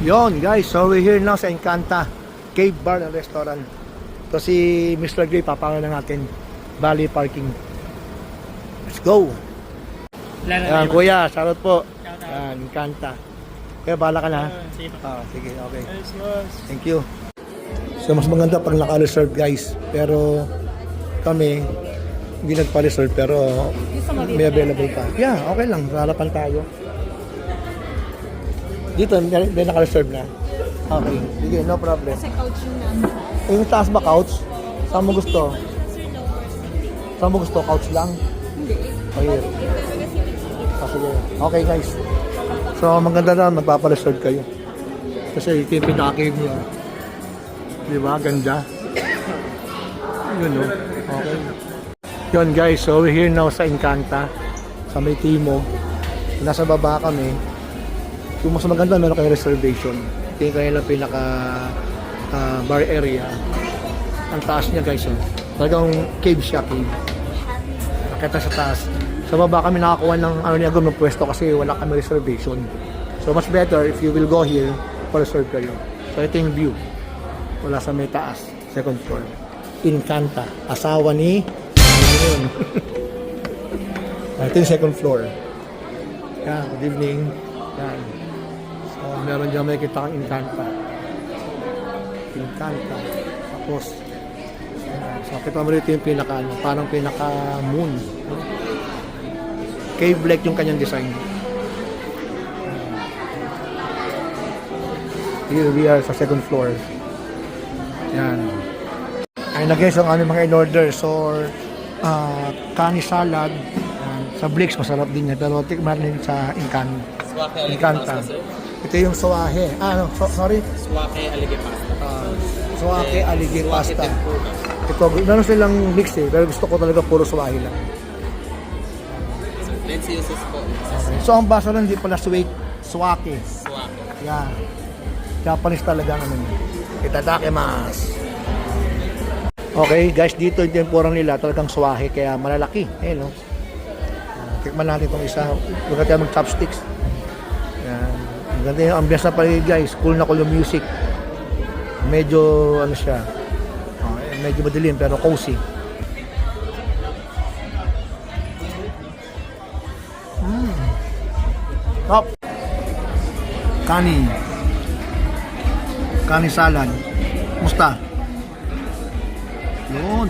Yon guys, so we're here now sa Encanta Cave Bar and Restaurant. So si Mr. Gray, papangalan natin Valley Parking. Let's go! Ayan, kuya, shoutout po. Ayan, Encanta. Kaya bala ka na. Sige, okay. Thank you. So mas maganda pag naka-reserve guys. Pero kami, hindi nagpa-reserve pero may available pa. Yeah, okay lang. Harapan tayo. Dito, may naka-reserve na. Okay, sige, no problem. Sa couch yung nasa. Yung taas ba couch? Saan mo gusto? Saan mo gusto? Couch lang? Hindi. Okay. Sige. Okay guys. So maganda na magpapa-reserve kayo. Kasi ito yung pinaka-cave niya. Diba? Ganda. Yun no? Okay. Yun guys, so we're here now sa Encanta. Sa may Timog. Nasa baba kami. Kung mas maganda, meron kayo reservation. Ito yung kanilang pinaka bar area. Ang taas niya guys. Oh. Talagang cave siya, cave. Nakita sa taas. Sa baba kami nakakuha ng ng pwesto kasi wala kami reservation. So much better if you will go here, pa-reserve kayo. So ito yung view. Wala sa may taas. Second floor. Encanta. Asawa ni ito yung second floor. Yan, good evening. Yan. So, meron dyan may kita kang Encanta. Encanta. Tapos, so, kita mo rito yung pinaka, parang pinaka moon. Cave-like yung kanyang design. Here we are sa second floor. Yan. Ay na guys, ang aming mga in-order. So, kani salad. Sa Blix, masarap din yan. Pero tikman din sa Encanta. Ito yung suwahe. Sorry? Suwake alige pasta. Suwake alige pasta. Ito, meron silang mix eh. Pero gusto ko talaga puro suwahe lang. Let's use this po. Okay. So, ang basa lang, hindi pala suwake. Suwake. Suwake. Yan. Japanese talaga naman. Itadakimasu. Okay, guys, dito yung tempura nila talagang suwahe. Kaya malalaki. Eh, no? Tikman natin itong isa. Huwag tayo mag-chopsticks. Yan. Ang ganda yung ambience na pala guys. Cool na cool yung music. Medyo, ano siya. Medyo madilim pero cozy. Top. Kani salad. Musta? Yun.